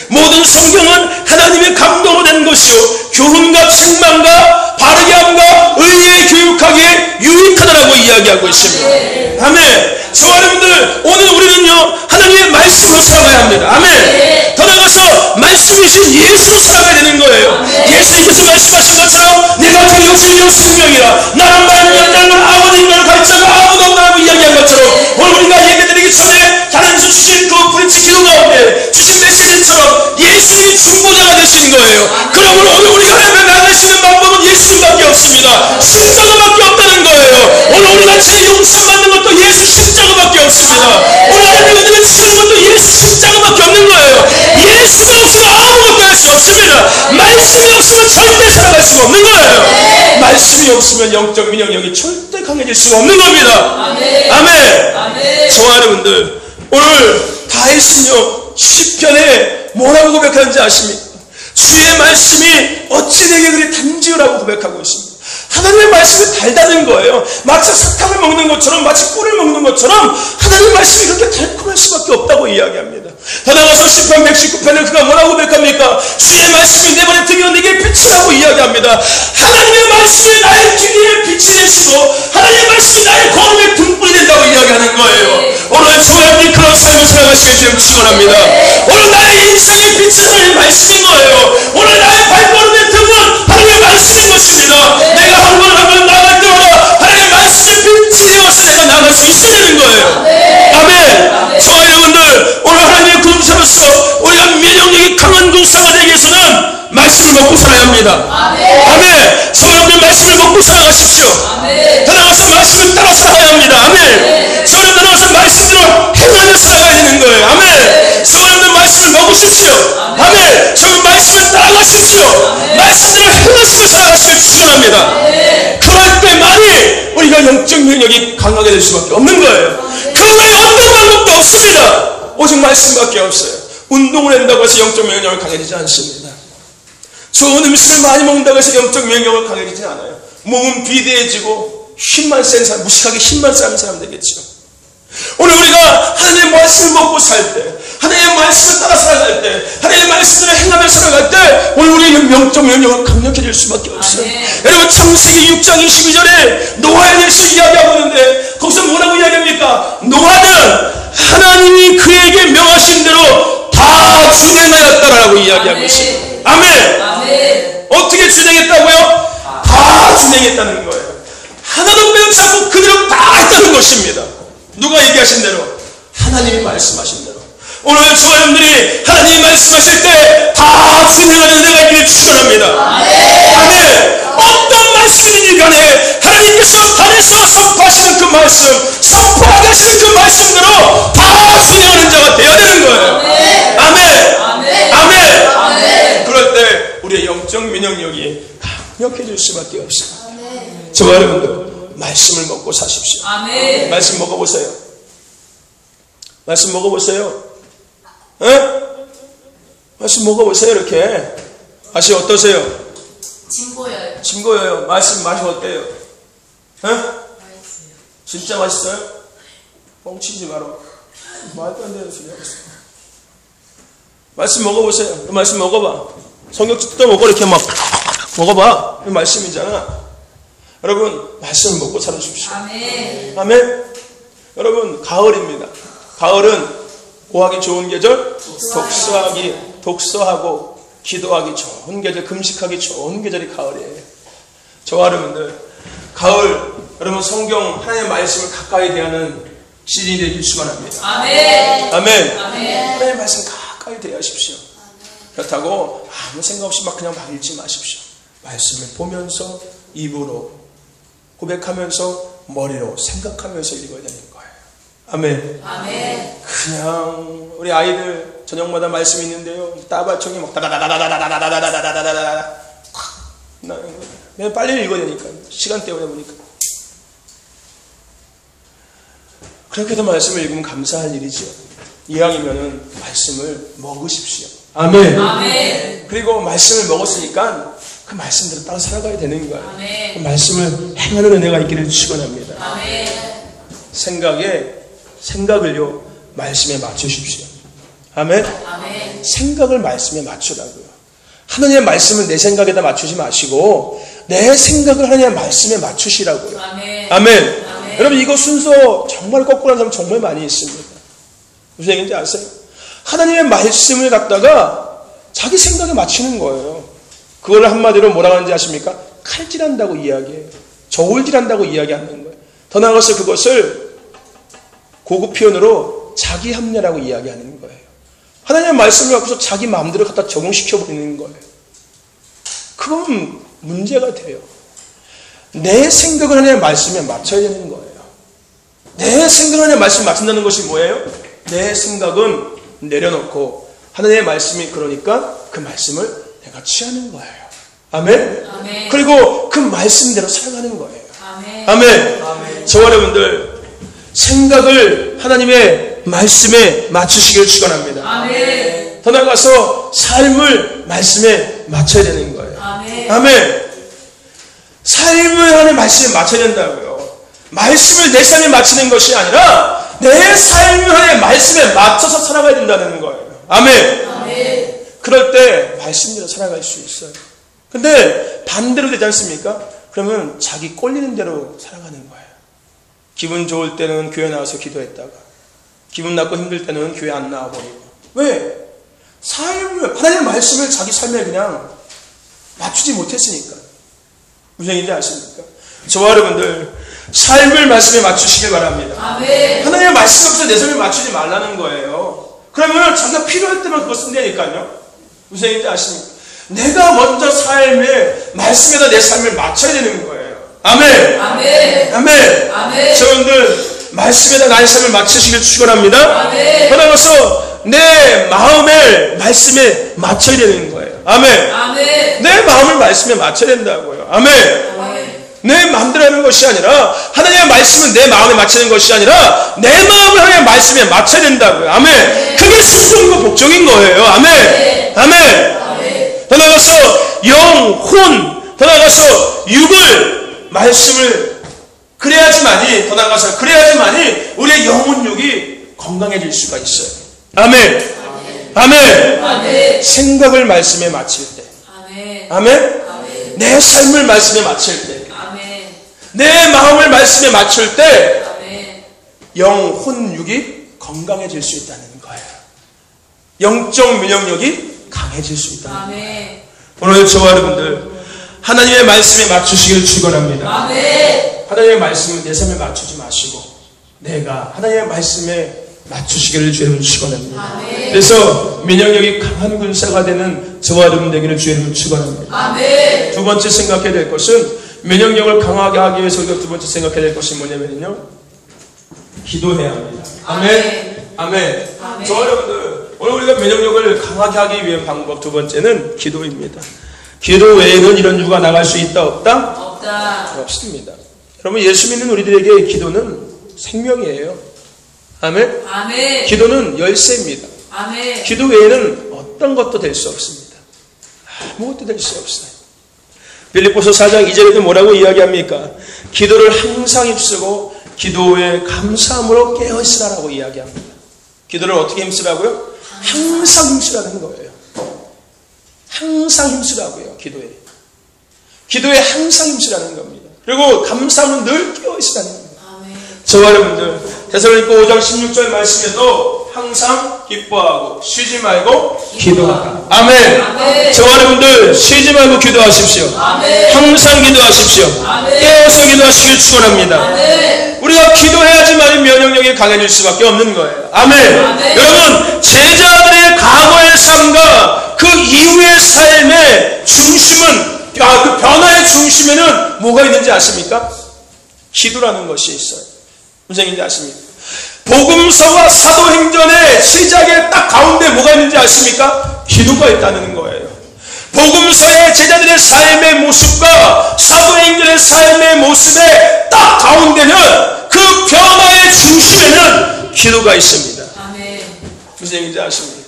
모든 성경은 하나님의 감동으로 된 것이요 교훈과 책망과 바르게 함과 의에 교육하기에 유익하다라고 이야기하고 있습니다. 아멘. 저와 여러분들, 오늘 우리는요 하나님의 말씀으로 살아가야 합니다. 아멘. 더 나아가서 말씀이신 예수로 살아가야 되는 거예요. 예수님께서 말씀하신 것처럼 내가 그 육신이요 생명이라 나는 말미암는 아버지인가를 가르쳐가 아무도 없다고 이야기한 것처럼 오늘 우리가 예배드리기 전에 하나님께서 주신 그 브릿지 기도 가운데 주신 메시지처럼 예수님이 중보자가 되신 거예요. 그러므로 예수님밖에 없습니다. 십자가밖에 없다는 거예요. 오늘 우리가 죄 용서받는 것도 예수 십자가밖에 없습니다. 오늘 하나님의 은혜를 주시는 것도 예수 십자가밖에 없는 거예요. 예수가 없으면 아무것도 할 수 없습니다. 말씀이 없으면 절대 살아갈 수가 없는 거예요. 말씀이 없으면 영적 민영력이 절대 강해질 수가 없는 겁니다. 아멘. 저와 여러분들, 오늘 다윗은요 시편에 뭐라고 고백하는지 아십니까? 주의 말씀이 어찌 내게 그리 단지우라고 고백하고 있습니다. 하나님의 말씀이 달다는 거예요. 마치 사탕을 먹는 것처럼, 마치 꿀을 먹는 것처럼 하나님의 말씀이 그렇게 달콤할 수밖에 없다고 이야기합니다. 더 나아가서 시편 119편에 그가 뭐라고 고백합니까? 주의 말씀이 내 발에 등이어 내게 빛이라고 이야기합니다. 하나님의 말씀이 나의 길 위에 빛이 되시고 하나님의 말씀이 나의 걸음의 등불이 된다고 이야기하는 거예요. 오늘 저와 그런 삶을 살아가시길 주님 축원합니다. 오늘 나의 인생의 빛은 하나님의 말씀인 거예요. 오늘 나의 발걸음의 등은 하나님의 말씀인 것입니다. 내가 한 번 나갈 때마다 하나님의 말씀의 빛이 되어서 내가 나갈 수 있어야 되는 거예요. 아멘. 저와 여러분들, 오늘 하나님의 군사로서 우리가 면역력이 강한 군사가 되기 위해서는 말씀을 먹고 살아야 합니다. 아멘. 저와 여러분들 말씀을 먹고 살아가십시오. 더 나아가서 말씀을 따라 살아야 합니다. 아멘. 저와 여러분들 나아가서 말씀대로 행하며 살아가야 되는 거예요. 아멘. 저와 여러분들 말씀을 먹으십시오. 아멘. 저와 말씀을 따라가십시오. 말씀대로 행하시고 살아가시길 축원합니다. 그럴 때만이 우리가 영적 능력이 강하게 될 수밖에 없는 거예요. 그 외에 어떤 방법도 없습니다. 오직 말씀밖에 없어요. 운동을 한다고 해서 영적 능력을 강해지지 않습니다. 좋은 음식을 많이 먹는다고 해서 영적 능력을 강해지지 않아요. 몸은 비대해지고 힘만 센 사람, 무식하게 힘만 쌓는 사람 되겠죠. 오늘 우리가 하나님의 말씀을 먹고 살 때, 하나님의 말씀을 따라 살아갈 때, 하나님의 말씀을 행하며 살아갈 때 오늘 우리의 영적 능력은 강력해질 수밖에 없어요. 여러분, 창세기 6장 22절에 노아에 대해서 이야기하고 있는데 거기서 뭐라고 이야기합니까? 노아는 하나님이 그에게 명하신 대로 다 준행하였다라고 이야기하고 있습니다. 아멘. 어떻게 준행했다고요? 다 준행했다는 거예요. 하나도 빼놓지 않고 그대로 다 했다는 것입니다. 누가 얘기하신 대로? 하나님이 말씀하신 대로. 오늘 저와 여러분들이 하나님이 말씀하실 때 다 준행하는 은혜가 있기를 축원합니다. 아멘. 어떤 말씀이든지 간에 하나님께서 단에서 선포하시는 그 말씀, 선포하게 하시는 그 말씀대로 다 준행하는 자가 되어야 되는 거예요. 아멘. 그럴 때 우리의 영적 면역력이 강력해질 수밖에 없습니다. 저와 여러분들 말씀을 먹고 사십시오. 말씀 먹어보세요. 말씀 먹어보세요. 에? 말씀 먹어보세요. 이렇게 맛이 어떠세요? 진보여요. 진보여요. 말씀 맛이 어때요? 에? 맛있어요. 진짜 맛있어요? 뻥치지 마라. 말도 안 되는 소리 하고 있어. 말씀 먹어보세요. 그 말씀 먹어봐. 성경 뜯어 먹어. 이렇게 막 먹어봐. 이 말씀이잖아. 여러분, 말씀을 먹고 살아주십시오. 아멘. 여러분, 가을입니다. 가을은 뭐하기 좋은 계절? 독서하고 기도하기 좋은 계절, 금식하기 좋은 계절이 가을이에요. 저와 여러분들, 가을, 여러분 성경 하나님의 말씀을 가까이 대하는 시즌이 되길 축원합니다. 아멘. 하나님의 말씀 가까이 대하십시오. 그렇다고 아무 생각 없이 그냥 막 읽지 마십시오. 말씀을 보면서 입으로 고백하면서 머리로 생각하면서 읽어야 되는 거예요. 아멘. 그냥 우리 아이들 저녁마다 말씀이 있는데요. 따발총이 막 다다다다다다다다다다다다다다다다 그냥 빨리 읽어야 되니까 시간 때문에 보니까. 그렇게도 말씀을 읽으면 감사할 일이죠. 이왕이면은 말씀을 먹으십시오. 아멘. 그리고 말씀을 먹었으니까 그 말씀대로 따라 살아가야 되는 거예요. 그 말씀을 행하는 은혜가 있기를 축원합니다. 생각을요 말씀에 맞추십시오. 아멘. 생각을 말씀에 맞추라고요. 하나님의 말씀을 내 생각에다 맞추지 마시고 내 생각을 하나님의 말씀에 맞추시라고요. 아멘. 여러분, 이거 순서 정말 거꾸로 하는 사람 정말 많이 있습니다. 무슨 얘기인지 아세요? 하나님의 말씀을 갖다가 자기 생각에 맞추는 거예요. 그걸 한마디로 뭐라고 하는지 아십니까? 칼질한다고 이야기해요. 저울질한다고 이야기하는 거예요. 더 나아가서 그것을 고급 표현으로 자기 합리화라고 이야기하는 거예요. 하나님의 말씀을 갖고서 자기 마음대로 갖다 적용시켜 버리는 거예요. 그건 문제가 돼요. 내 생각을 하나님의 말씀에 맞춰야 되는 거예요. 내 생각을 하나님의 말씀에 맞춘다는 것이 뭐예요? 내 생각은 내려놓고 하나님의 말씀이 그러니까 그 말씀을 내가 취하는 거예요. 아멘? 아멘. 그리고 그 말씀대로 살아가는 거예요. 아멘. 아멘. 아멘. 저와 여러분들 생각을 하나님의 말씀에 맞추시길 축원합니다. 아멘. 더 나아가서 삶을 말씀에 맞춰야 되는 거예요. 아멘. 아멘. 삶을 하나님의 말씀에 맞춰야 된다고요. 말씀을 내 삶에 맞추는 것이 아니라 내 삶을 하나님의 말씀에 맞춰서 살아가야 된다는 거예요. 아멘. 아멘. 그럴 때 말씀대로 살아갈 수 있어요. 근데 반대로 되지 않습니까? 그러면 자기 꼴리는 대로 살아가는 거예요. 기분 좋을 때는 교회 나와서 기도했다가 기분 나고 힘들 때는 교회 안 나와버리고. 왜? 삶을, 하나님의 말씀을 자기 삶에 그냥 맞추지 못했으니까. 무슨 얘기인지 아십니까? 저와 여러분들 삶을 말씀에 맞추시길 바랍니다. 아멘. 하나님의 말씀 없이 내 삶에 맞추지 말라는 거예요. 그러면 자기가 필요할 때만 그거 쓰면 되니까요. 무슨 얘기인지 아십니까? 내가 먼저 삶에 말씀에다 내 삶을 맞춰야 되는 거예요. 아멘. 아멘. 아멘. 아멘. 여러분들 말씀에다 나의 삶을 맞추시길 축원합니다. 아멘. 그러면서 내 마음을 말씀에 맞춰야 되는 거예요. 아멘. 아멘. 내 마음을 말씀에 맞춰야 된다고요. 아멘. 아멘. 내 마음대로 하는 것이 아니라 하나님의 말씀은 내 마음에 맞추는 것이 아니라 내 마음을 하나님의 말씀에 맞춰야 된다고요. 아멘. 그게 순종과 복종인 거예요. 아멘. 아멘. 더 나아가서 영, 혼, 더 나아가서 육을 말씀을 그래야지만이 더 나아가서 그래야지만이 우리의 영혼 육이 건강해질 수가 있어요. 아멘. 아멘. 아멘. 생각을 말씀에 맞출 때. 아멘. 아멘. 아멘. 내 삶을 말씀에 맞출 때. 아멘. 내 마음을 말씀에 맞출 때 아멘. 영, 혼, 육이 건강해질 수 있다는 거예요. 영적 면역력이 강해질 수 있다. 아멘. 오늘 저와 여러분들 하나님의 말씀에 맞추시길 축원합니다. 아멘. 하나님의 말씀은 내 삶에 맞추지 마시고 내가 하나님의 말씀에 맞추시기를 주님 축원합니다. 아멘. 그래서 면역력이 강한 군사가 되는 저와 여러분 되기를 주님 축원합니다. 아멘. 두 번째 생각해야 될 것은 면역력을 강하게 하기 위해서 우리가 두 번째 생각해야 될 것이 뭐냐면요, 기도해야 합니다. 아멘. 아멘. 아멘. 저와 여러분들 오늘 우리가 면역력을 강하게 하기 위한 방법 두 번째는 기도입니다. 기도 외에는 이런 유가 나갈 수 있다 없다? 없다. 없습니다. 여러분 예수 믿는 우리들에게 기도는 생명이에요. 아멘. 아멘. 기도는 열쇠입니다. 아멘. 기도 외에는 어떤 것도 될 수 없습니다. 아무것도 될 수 없어요. 빌립보서 4장 2절에도 뭐라고 이야기합니까? 기도를 항상 힘쓰고 기도에 감사함으로 깨어있으라라고 이야기합니다. 기도를 어떻게 힘쓰라고요? 항상 힘쓰라는 거예요. 항상 힘쓰라고요. 기도에 항상 힘쓰라는 겁니다. 그리고 감사함은 늘 깨어있으라는 겁니다. 아멘. 저와 여러분들 데살로니가 5장 16절 말씀에도 항상 기뻐하고 쉬지 말고 기도하라. 아멘. 아멘. 저와 여러분들 쉬지 말고 기도하십시오. 아멘. 항상 기도하십시오. 아멘. 깨어서 기도하시길 축원합니다. 아멘. 우리가 기도해야지만 면역력이 강해질 수밖에 없는 거예요. 아멘. 아멘. 여러분 제자들의 과거의 삶과 그 이후의 삶의 중심은 그 변화의 중심에는 뭐가 있는지 아십니까? 기도라는 것이 있어요. 무슨 얘기인지 아십니까? 복음서와 사도행전의 시작의 딱 가운데 뭐가 있는지 아십니까? 기도가 있다는 거예요. 복음서의 제자들의 삶의 모습과 사도행전의 삶의 모습의 딱 가운데는 그 변화의 중심에는 기도가 있습니다. 아멘. 무슨 얘기인지 아십니까?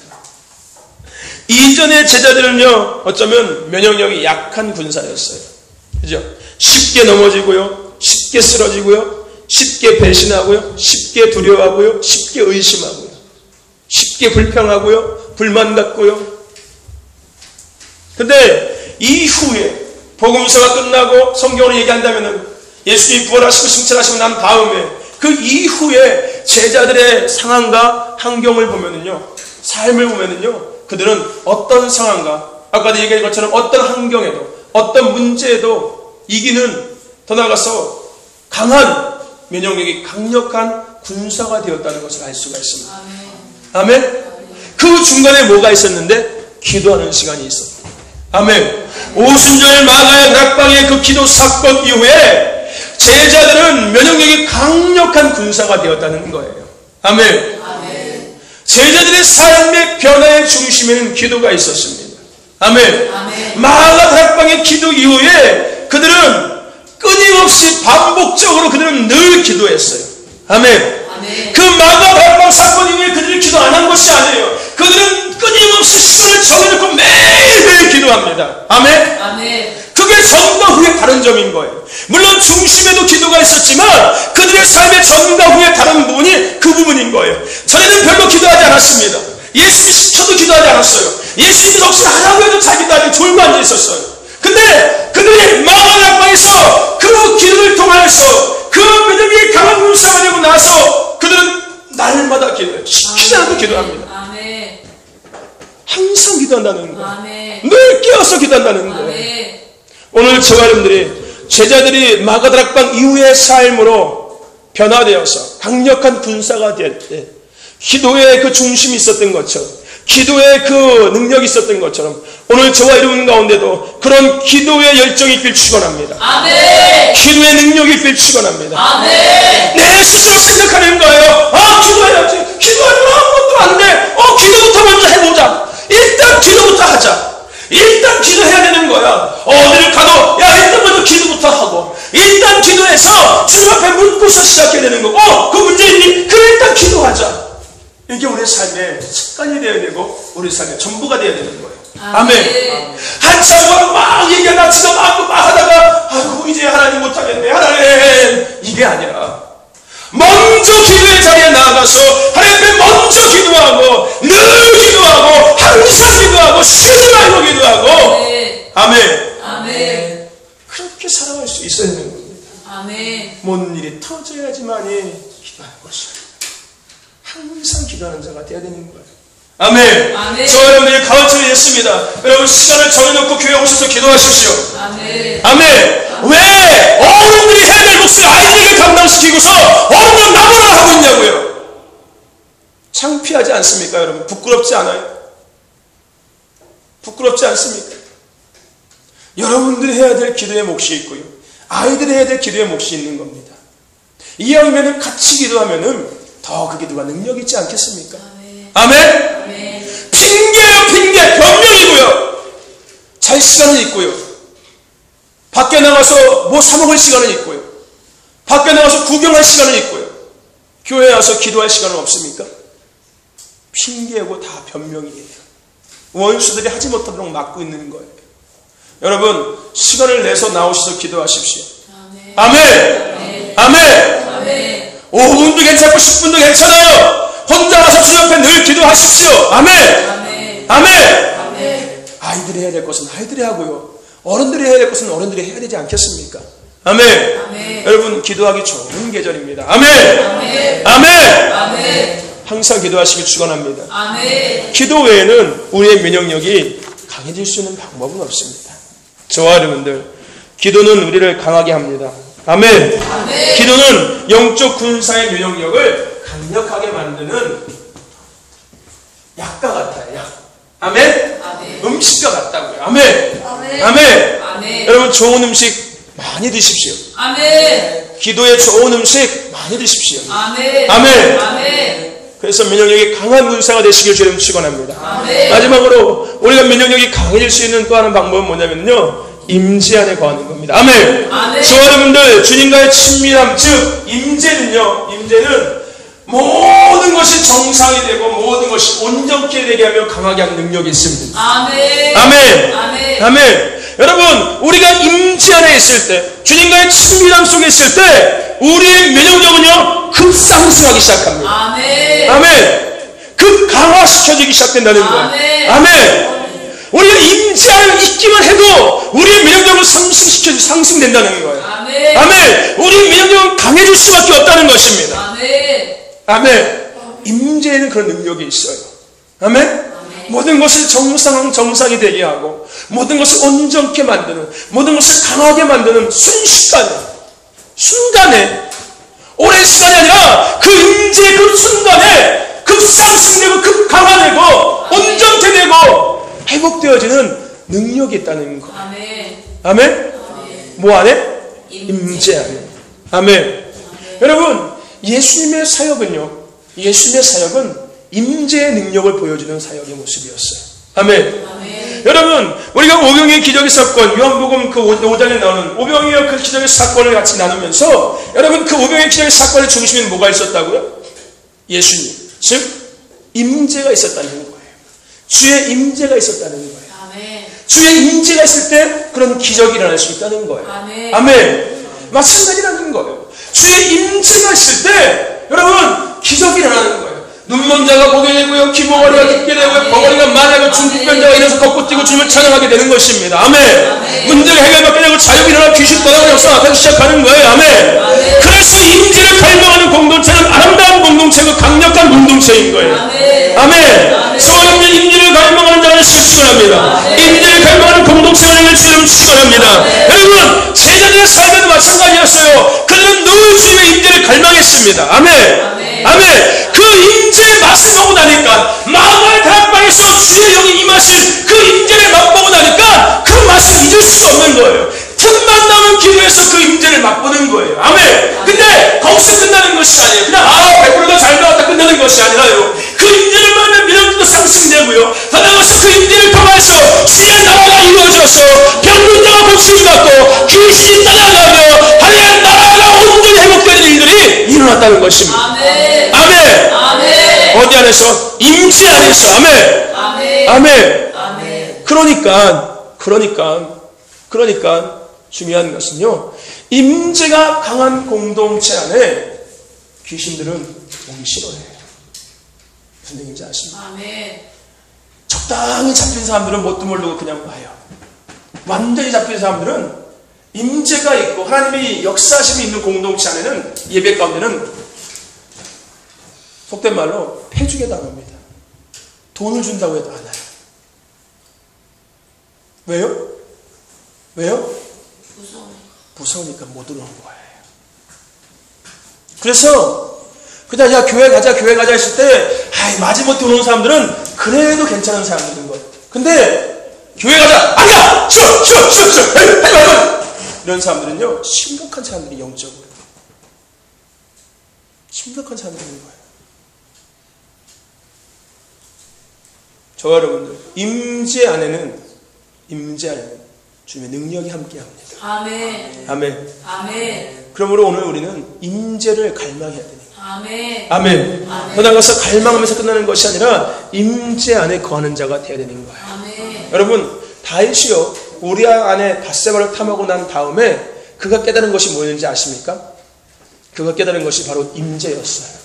이전의 제자들은요, 어쩌면 면역력이 약한 군사였어요. 그죠? 쉽게 넘어지고요, 쉽게 쓰러지고요, 쉽게 배신하고요, 쉽게 두려워하고요, 쉽게 의심하고요, 쉽게 불평하고요, 불만 갖고요. 근데 이후에 복음서가 끝나고 성경으로 얘기한다면은 예수님이 부활하시고 승천하시고 난 다음에 그 이후에 제자들의 상황과 환경을 보면은요, 삶을 보면은요, 그들은 어떤 상황과 아까도 얘기한 것처럼 어떤 환경에도 어떤 문제에도 이기는, 더 나아가서 강한 면역력이 강력한 군사가 되었다는 것을 알 수가 있습니다. 아멘. 아멘. 그 중간에 뭐가 있었는데? 기도하는 시간이 있었다. 아멘. 오순절 마가의 다락방의 그 기도 사건 이후에 제자들은 면역력이 강력한 군사가 되었다는 거예요. 아멘. 아멘. 제자들의 삶의 변화의 중심에는 기도가 있었습니다. 아멘. 아멘. 마가 다락방의 기도 이후에 그들은 끊임없이 반복적으로 그들은 늘 기도했어요. 아멘. 아멘. 그 마가 다락방 사건 이후에 그들이 기도 안 한 것이 아니에요. 그들은 끊임없이 시간을 정해놓고 매일매일 기도합니다. 아멘. 아멘. 그게 전과 후의 다른 점인 거예요. 물론 중심에도 기도가 있었지만 그들의 삶의 전과 후의 다른 부분이 그 부분인 거예요. 전에는 별로 기도하지 않았습니다. 예수님 시켜도 기도하지 않았어요. 예수님 혹시 하라고 해도 자기도 아직 졸고 앉아 있었어요. 근데 그들이 마가 다락방에서 그 기도를 통하여서 그 믿음이 강한 군사가 되고 나서 그들은 날마다 기도해요. 시키지 않아도 기도합니다. 아멘. 항상 기도한다는 거예요. 아멘. 늘 깨어서 기도한다는 거예요. 아멘. 오늘 저와 여러분들이 제자들이 마가 다락방 이후의 삶으로 변화되어서 강력한 군사가 될 때 기도의 그 중심이 있었던 것처럼 기도의 그 능력이 있었던 것처럼 오늘 저와 여러분 가운데도 그런 기도의 열정이 있길 축원합니다. 아멘. 기도의 능력이 있길 축원합니다. 아멘. 내 스스로 생각하는 거예요. 기도해야지. 기도하면 아무것도 안 돼. 기도부터 먼저 해보자. 일단 기도부터 하자. 일단 기도해야 되는 거야. 어디를 가도 일단 먼저 기도부터 하고 일단 기도해서 주님 앞에 묻고서 시작해야 되는 거고 그 문제 있니? 그래 일단 기도하자. 이게 우리의 삶의 습관이 되어야 되고 우리 삶의 전부가 되어야 되는 거예요. 아멘. 한참 막 얘기하다 지금 막 하다가 아이고 이제 하나님 못하겠네 하나님 이게 아니라 먼저 기도의 자리에 나아가서 하나님 앞에 먼저 기도하고 늘 기도하고 항상 기도하고 쉬지 말고 기도하고 아멘. 아멘. 그렇게 살아갈 수 있어야 되는 겁니다. 아멘. 모든 일이 터져야지만이 기도하는 것이에요. 항상 기도하는 자가 되어야 되는 거예요. 아멘. 아멘. 저 여러분들이 가르쳐 드렸습니다. 여러분 시간을 정해놓고 교회 오셔서 기도하십시오. 아멘. 아멘. 왜 어른들이 해야 될 몫을 아이들에게 감당시키고서 어른은 나무라 하고 있냐고요. 창피하지 않습니까 여러분? 부끄럽지 않아요? 부끄럽지 않습니까? 여러분들이 해야 될 기도의 몫이 있고요. 아이들이 해야 될 기도의 몫이 있는 겁니다. 이왕이면 같이 기도하면은 더 그 기도가 능력 있지 않겠습니까? 아멘. 아멘. 핑계요 핑계 변명이고요. 잘 시간은 있고요. 밖에 나가서 뭐 사 먹을 시간은 있고요. 밖에 나가서 구경할 시간은 있고요. 교회에 와서 기도할 시간은 없습니까? 핑계고 다 변명이에요. 원수들이 하지 못하도록 막고 있는 거예요. 여러분 시간을 내서 나오셔서 기도하십시오. 아멘. 아멘. 아멘. 아멘. 5분도 괜찮고 10분도 괜찮아요. 혼자 와서 주님 앞에 늘 기도하십시오. 아멘. 아멘. 아멘. 아멘. 아이들이 해야 될 것은 아이들이 하고요. 어른들이 해야 될 것은 어른들이 해야 되지 않겠습니까? 아멘. 아멘. 여러분 기도하기 좋은 계절입니다. 아멘. 아멘. 아멘. 아멘. 항상 기도하시길 축원합니다. 아멘. 기도 외에는 우리의 면역력이 강해질 수 있는 방법은 없습니다. 저와 여러분들 기도는 우리를 강하게 합니다. 아멘. 아멘. 기도는 영적 군사의 면역력을 강력하게 만드는 약과 같아요. 약. 아멘. 아멘. 음식과 같다고요. 아멘. 아멘. 아멘. 아멘. 여러분 좋은 음식 많이 드십시오. 아멘. 기도에 좋은 음식 많이 드십시오. 아멘. 아멘. 아멘. 그래서 면역력이 강한 군사가 되시길 주님 축원합니다. 아멘. 마지막으로 우리가 면역력이 강해질 수 있는 또 하나 방법은 뭐냐면요. 임재 안에 거하는 겁니다. 아멘. 아멘. 저와 여러분들 주님과의 친밀함 즉 임재는요. 임재는 모든 것이 정상이 되고 모든 것이 온전케 되게 하며 강하게 하는 능력이 있습니다. 아멘. 아멘. 아멘. 아멘. 여러분 우리가 임재 안에 있을 때 주님과의 친밀함 속에 있을 때 우리의 면역력은요 급상승하기 시작합니다. 아멘. 아멘. 급 강화시켜지기 시작된다는 거예요. 아멘. 아멘. 우리가 임재 안에 있기만 해도 우리의 면역력을 상승된다는 거예요. 아멘. 아멘. 우리 면역력은 강해질 수밖에 없다는 것입니다. 아멘. 아멘. 임재에는 그런 능력이 있어요. 아멘. 모든 것을 정상이 되게 하고 모든 것을 온전케 만드는 모든 것을 강하게 만드는 순간에 오랜 시간이 아니라 그 임재 그 순간에 급상승되고 급강화되고 온전케 되고 회복되어지는 능력이 있다는 거. 아멘. 아멘? 아멘. 뭐 안에? 임재. 임재 안에. 아멘. 여러분, 예수님의 사역은요, 예수님의 사역은 임재의 능력을 보여주는 사역의 모습이었어요. 아멘. 아멘. 여러분, 우리가 오병이의 기적의 사건, 요한복음 그 5장에 나오는 오병이의 그 기적의 사건을 같이 나누면서, 여러분, 그 오병이의 기적의 사건의 중심에는 뭐가 있었다고요? 예수님. 즉, 임재가 있었다는 거예요. 주의 임재가 있었다는 거예요. 아멘. 주의 임재가 있을 때 그런 기적이 일어날 수 있다는 거예요. 아멘. 아멘. 마찬가지라는 거예요. 주의 임재가 있을 때 여러분 기적이 일어나는 거예요. 눈먼 자가 보게 되고요, 귀머거리가 듣게 되고요, 벙어리가 말하고 중풍병자가 일어서 걷고 뛰고 주님을 찬양하게 되는 것입니다. 아멘. 문제가 해결받게 되고 자유가 일어나 귀신 떠나고 역사 나타나기 시작하는 거예요. 아멘. 그래서 임재를 갈망하는 공동체는 아름다운 공동체고 강력한 공동체인 거예요. 아멘. 소원없는 임재를 갈망하는 자는 실수합니다. 임재를 갈망하는 공동체를 주님 축원합니다. 여러분, 제자들의 삶에도 마찬가지였어요. 그들은 늘 주님의 임재를 갈망했습니다. 아멘. 아멘. 그 임재의 맛을 보고 나니까, 마가의 다락방에서 주의 영이 임하신 그 임재를 맛보고 나니까 그 맛을 잊을 수가 없는 거예요. 틈만 나면 기도해서 그 임재를 맛보는 거예요. 아멘. 근데 거기서 끝나는 것이 아니에요. 그냥 배부르다 잘 나왔다 끝나는 것이 아니라요. 그 임재를 만나면 믿음도 상승되고요, 더 나아가서 그 임재를 통해서 주의 나라가 이루어져서 병문자가 고침을 받고 귀신이 떠나가며 하나님의 나라가 온전히 회복되는 일들이 일어났다는 것입니다. 아멘. 아멘. 아멘. 어디 안에서? 임재 안에서. 아멘. 아멘. 아멘. 아멘. 그러니까 중요한 것은요, 임재가 강한 공동체 안에 귀신들은 오기 싫어해요. 무슨 얘기인지 아십니까? 아멘. 적당히 잡힌 사람들은 뭣도 모르고 그냥 와요. 완전히 잡힌 사람들은 임재가 있고 하나님이 역사심이 있는 공동체 안에는, 예배 가운데는 속된 말로 패주게 당합니다. 돈을 준다고 해도 안 와요. 왜요? 무서우니까 못 오는 거예요. 그래서 그냥 야 교회 가자 했을 때 마지못해 오는 사람들은 그래도 괜찮은 사람들인 거예요. 근데 교회 가자! 아니야! 싫어! 이런 사람들은요, 심각한 사람들이 영적으로. 심각한 사람들인 거예요. 저와 여러분들, 임재 안에는 주님의 능력이 함께합니다. 아멘. 아멘. 아멘. 그러므로 오늘 우리는 임재를 갈망해야 됩니다. 아멘. 아멘. 그러나 가서 갈망하면서 끝나는 것이 아니라 임재 안에 거하는 자가 되어야 되는 거예요. 아멘. 여러분, 다윗이요, 우리아 안에 밧세바를 탐하고 난 다음에 그가 깨달은 것이 뭐였는지 아십니까? 그가 깨달은 것이 바로 임재였어요.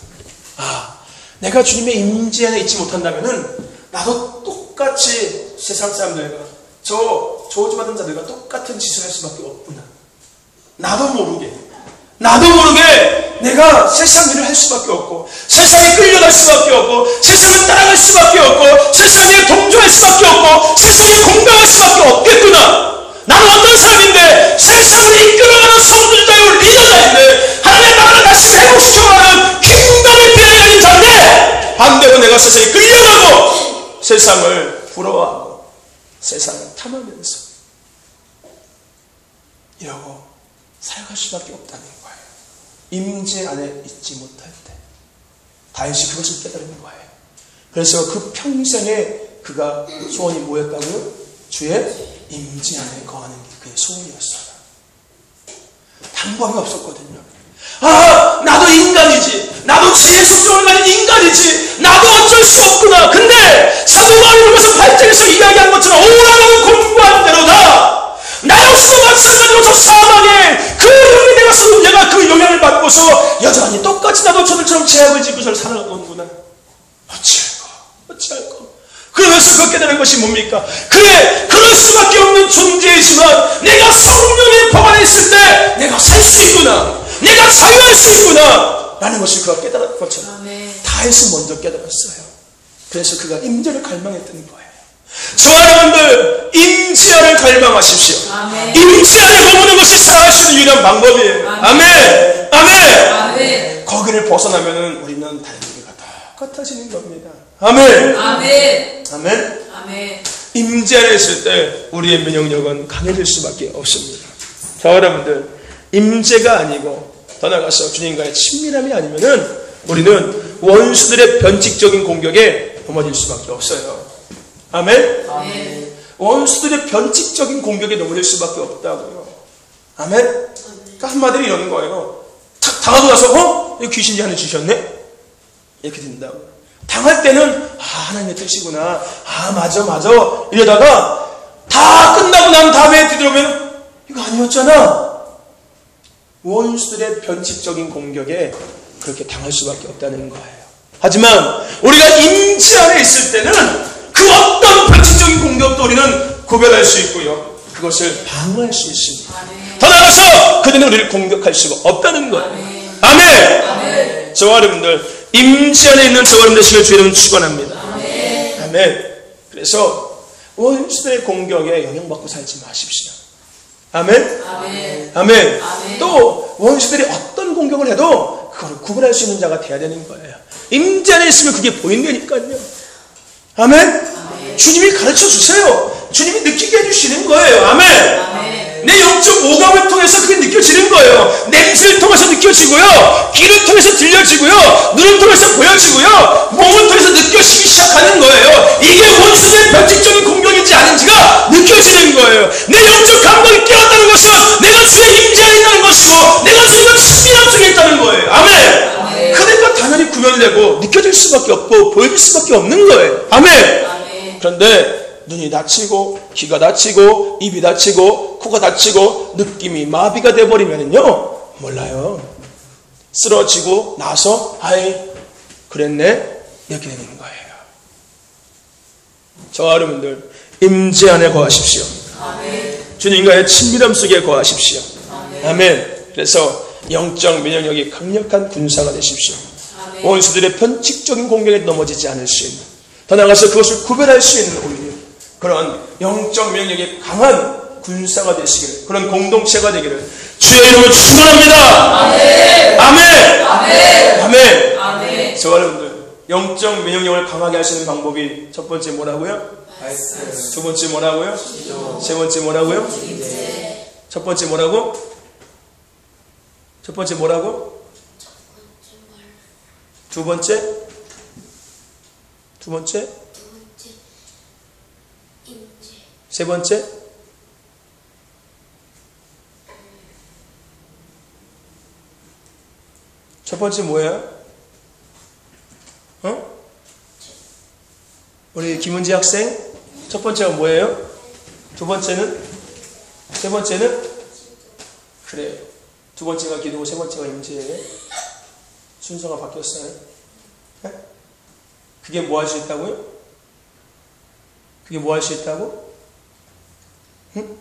내가 주님의 임재 안에 있지 못한다면은 나도 똑같이 세상 사람들과 저주받은 자들과 똑같은 짓을 할 수밖에 없구나. 나도 모르게 내가 세상 일을 할 수밖에 없고, 세상에 끌려갈 수밖에 없고, 세상을 따라갈 수밖에 없고, 세상에 동조할 수밖에 없고, 세상에 공감할 수밖에 없겠구나. 나는 어떤 사람인데, 세상을 이끌어가는 성도자요 리더자인데, 하나님의 나라를 다시 회복시켜가는 킹덤의 비례가는 자인데, 반대로 내가 세상에 끌려가고 세상을 부러워하고 세상을 탐하면서 이러고 살아갈 수밖에 없다는 거예요. 임재 안에 있지 못할 때 다윗이 그것을 깨달은 거예요. 그래서 그 평생에 그가 소원이 뭐였다고요? 주의 임재 안에 거하는 게 그의 소원이었어요. 방법이 없었거든요. 나도 인간이지, 나도 지혜 속성을 가진 인간이지, 나도 어쩔 수 없구나. 근데 사도 바울이 보면서 8절에서 이야기한 것처럼 오라고 공부한 대로다. 나 역시도 마찬가지로 저 사망에 그 영이 내가 그 영향을 받고서 여전히 똑같이 나도 저들처럼 죄악을 짓고서 살아가는구나. 어찌할까. 그러면서 그 깨달은 것이 뭡니까? 그래, 그럴 수밖에 없는 존재이지만 내가 성령의 법 안에 있을 때 내가 살 수 있구나, 내가 자유할 수 있구나 라는 것을 그가 깨달은 것처럼 다윗은 먼저 깨달았어요. 그래서 그가 임재를 갈망했던 거예요. 저와 여러분들, 임재를 갈망하십시오. 아멘. 임재 안에 머무는 것이 살아갈 수 있는 유일한 방법이에요. 아멘. 아멘. 아멘. 거기를 벗어나면은 우리는 다른 일이 같아지는 겁니다. 아멘. 아멘. 아멘. 아멘. 임재 안에 있을 때 우리의 면역력은 강해질 수밖에 없습니다. 자, 여러분들, 임재가 아니고 더 나아가서 주님과의 친밀함이 아니면은 우리는 원수들의 변칙적인 공격에 넘어질 수밖에 없어요. 아멘? 아멘. 원수들의 변칙적인 공격에 넘어질 수밖에 없다고요. 아멘? 그러니까 한마디로 이러는 거예요. 탁 당하고 나서 이거 귀신이 하나 주셨네? 이렇게 된다고. 당할 때는 하나님의 뜻이구나. 맞아 이러다가 다 끝나고 난 다음에 뒤돌아보면 이거 아니었잖아. 원수들의 변칙적인 공격에 그렇게 당할 수밖에 없다는 거예요. 하지만 우리가 임재 안에 있을 때는 그 어떤 변칙적인 공격도 우리는 구별할 수 있고요. 그것을 방어할 수 있습니다. 아멘. 더 나아가서 그들은 우리를 공격할 수가 없다는 거예요. 아멘. 아멘. 저와 여러분들, 임재 안에 있는 저와 여러분 되시길 주의 이름으로 축원합니다. 아멘. 아멘. 그래서 원수들의 공격에 영향받고 살지 마십시오. 아멘. 아멘. 아멘. 아멘. 또 원수들이 어떤 공격을 해도 그걸 구분할 수 있는 자가 돼야 되는 거예요. 임재 안에 있으면 그게 보인다니까요. 아멘. 아멘. 주님이 가르쳐 주세요. 주님이 느끼게 해주시는 거예요. 아멘. 아멘. 내 영적 오감을 통해서 그게 느껴지는 거예요. 냄새를 통해서 느껴지고요. 귀를 통해서 들려지고요. 눈을 통해서 보여지고요. 몸을 통해서 느껴지기 시작하는 거예요. 이게 원수의 변칙적인 공격인지 아닌지가 느껴지는 거예요. 내 영적 감각이 깨었다는 것은 내가 주의 임재 안에 있다는 것이고 내가 주님과 친밀함 속에 있다는 거예요. 아멘. 그러니까 당연히 구별되고 느껴질 수밖에 없고 보여질 수밖에 없는 거예요. 아멘. 아멘. 그런데 눈이 다치고 귀가 다치고 입이 다치고 코가 다치고 느낌이 마비가 돼버리면요 몰라요. 쓰러지고 나서 아이 그랬네 이렇게 되는 거예요. 저와 여러분들 임재 안에 거하십시오. 아멘. 주님과의 친밀함 속에 거하십시오. 아멘. 아멘. 그래서 영적 면역력이 강력한 군사가 되십시오. 아멘. 원수들의 변칙적인 공격에 넘어지지 않을 수 있는, 더 나아가서 그것을 구별할 수 있는 우리 그런 영적 면역력이 강한 군사가 되시기를, 그런 공동체가 되기를 주의 이름으로 축원합니다. 아멘. 아멘. 아멘. 아멘. 아멘. 저와 여러분들 영적 면역력을 강하게 할 수 있는 방법이 첫 번째 뭐라고요? 두 번째 뭐라고요? 세 번째 뭐라고요? 첫 번째 뭐라고? 첫 번째 뭐라고? 두 번째? 두 번째? 세 번째? 첫 번째 뭐예요? 우리 김은지 학생? 첫 번째가 뭐예요? 두 번째는? 세 번째는? 그래요. 두 번째가 기도고 세 번째가 임재예요. 순서가 바뀌었어요. 네? 그게 뭐 할 수 있다고요? 그게 뭐 할 수 있다고? 응?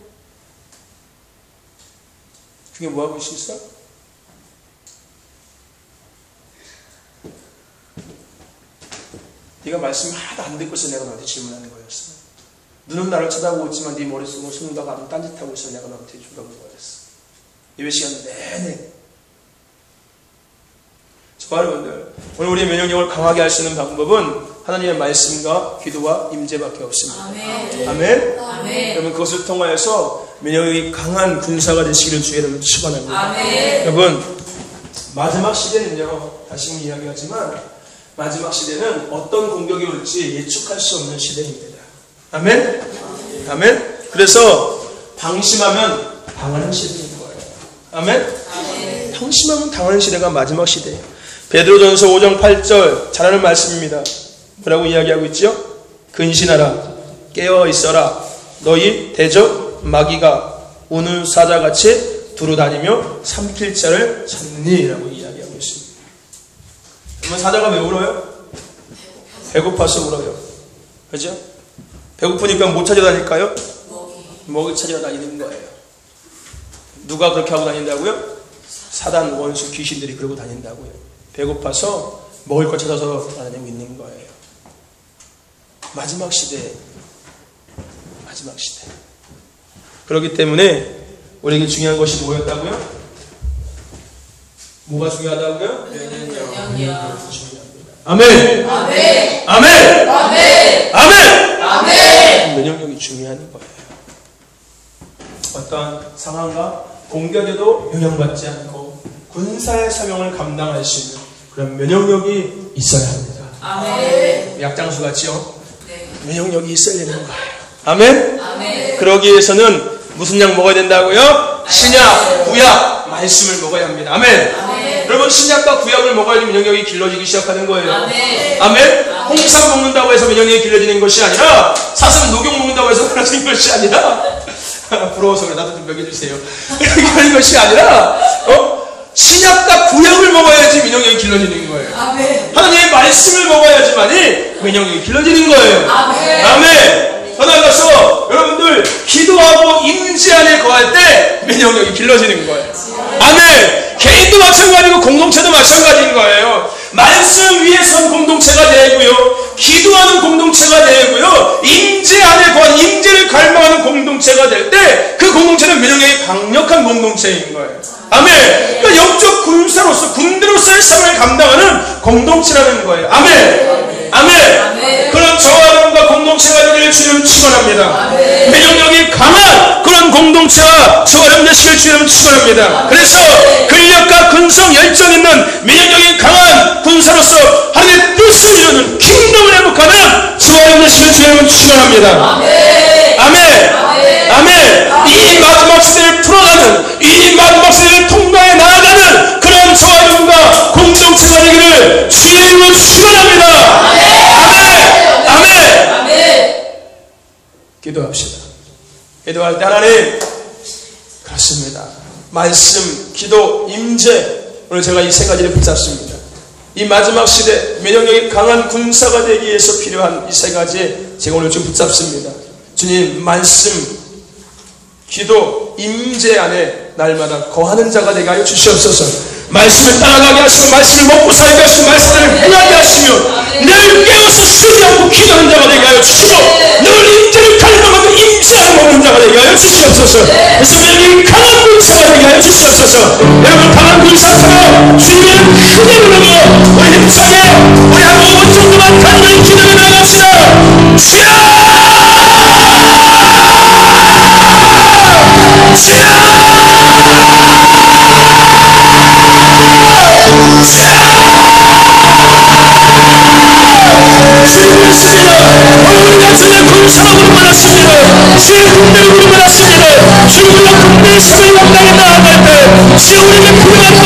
그게 뭐 하고 있을 수 있어? 네가 말씀을 하나도 안 듣고 있어 내가 너한테 질문하는 거였어. 눈은 나를 쳐다보고 있지만 네 머릿속은 손과 발은 딴짓하고 있어 내가 너한테 주라는 거였어. 예배 시간 내내. 저와 여러분들, 오늘 우리의 면역력을 강하게 할 수 있는 방법은 하나님의 말씀과 기도와 임재밖에 없습니다. 아멘. 아멘. 아멘. 여러분 그것을 통하여서 면역력이 강한 군사가 되시기를 주의 이름으로 축원합니다. 아멘. 여러분 마지막 시대는요, 다시 이야기하지만 마지막 시대는 어떤 공격이 올지 예측할 수 없는 시대입니다. 아멘. 아멘. 그래서 방심하면 당하는 시대인 거예요. 아멘. 아멘. 방심하면 당하는 시대가 마지막 시대예요. 베드로전서 5장 8절 잘 아는 말씀입니다. 뭐라고 이야기하고 있죠? 근신하라, 깨어 있어라. 너희 대적 마귀가 우는 사자같이 두루다니며 삼킬 자를 찾니? 라고 이야기하고 있습니다. 그러면 사자가 왜 울어요? 배고파서 울어요. 그죠? 배고프니까 못 찾아다닐까요? 먹이 찾아러 다니는 거예요. 누가 그렇게 하고 다닌다고요? 사단, 원수, 귀신들이 그러고 다닌다고요. 배고파서 먹을 것 찾아서 다니고 있는 거예요. 마지막 시대. 마지막 시대. 그렇기 때문에 우리에게 중요한 것이 뭐였다고요? 뭐가 중요하다고요? 면역력. 중요합니다. 아멘. 아멘. 아멘. 아멘. 아멘. 아멘. 면역력이 중요한 거예요. 어떠한 상황과 공격에도 영향받지 않고 군사의 사명을 감당할 수 있는 그런 면역력이 있어야 합니다. 아멘. 약장수 같지요? 네. 면역력이 있어야 되는 거예요. 아멘? 아멘. 그러기 위해서는 무슨 약 먹어야 된다고요? 신약, 구약, 말씀을 먹어야 합니다. 아멘? 아멘. 여러분, 신약과 구약을 먹어야지 면역력이 길러지기 시작하는 거예요. 아멘. 아멘? 홍삼 먹는다고 해서 면역력이 길러지는 것이 아니라, 사슴 녹용 먹는다고 해서 길러지는 것이 아니라, 부러워서 그래, 나도 좀 먹여주세요. 이렇게 하는 것이 아니라, 신약과 구약을 먹어야지 면역력이 길러지는 거예요. 아멘. 하나님의 말씀을 먹어야지만이 면역력이 길러지는 거예요. 아멘. 아멘. 더 나아가서 여러분들 기도하고 임재 안에 거할 때 면역력이 길러지는 거예요. 아멘. 개인도 마찬가지고 공동체도 마찬가지인 거예요. 말씀 위에 선 공동체가 되고요, 기도하는 공동체가 되고요, 임재 안에 거한 임재를 갈망하는 공동체가 될 때 그 공동체는 면역력이 강력한 공동체인 거예요. 아멘. 그러니까 영적 군사로서 군대로서의 사명을 감당하는 공동체라는 거예요. 아멘. 아멘. 그런 저와 여러분과 공동체가 되기를 주님 축원합니다. 면역력이 강한 그런 공동체와 저와 여러분 되시길 주님 축원합니다. 그래서 근력과 근성 열정 있는 면역력이 강한 군사로서 하나님의 뜻을 이루는 킹덤을 회복하는 저와 여러분 되시길 주님 축원합니다. 아멘. 아멘. 이 마지막 시대를 풀어가는, 이 마지막 시대를 통과해 나아가는 그런 저와 여러분과 공동체가 되기를 주의 이름으로 축원합니다. 아멘. 아멘. 아멘. 기도합시다. 기도할 때 하나님, 그렇습니다. 말씀, 기도, 임재, 오늘 제가 이 세 가지를 붙잡습니다. 이 마지막 시대 면역력이 강한 군사가 되기 위해서 필요한 이 세 가지 제가 오늘 좀 붙잡습니다. 주님, 말씀, 기도, 임재 안에 날마다 거하는 자가 되게 하여 주시옵소서. 말씀을 따라가게 하시고, 말씀을 먹고 살게 하시고, 말씀을 행하게 하시며, 늘 깨어서 쉬지 않고 기도하는 자가 되게 하여 주시고, 늘 임재를 갈망하고 임재하고 먹는 자가 되게 하여 주시옵소서. 그래서 면역력이 강한 군사가 되게 하여 주시옵소서. 여러분, 강한 군사처럼 주님을 크게 부르고 우리 힘차게 우리 한 5분 정도만 간절히 기도해 나갑시다. 주여! 우리가 주의 군사로 부르받았습니다. 주의 군대로 부르받았습니다. 주의 군대의 삶을 감당해 나아갈 때 주의 우리에게 필요한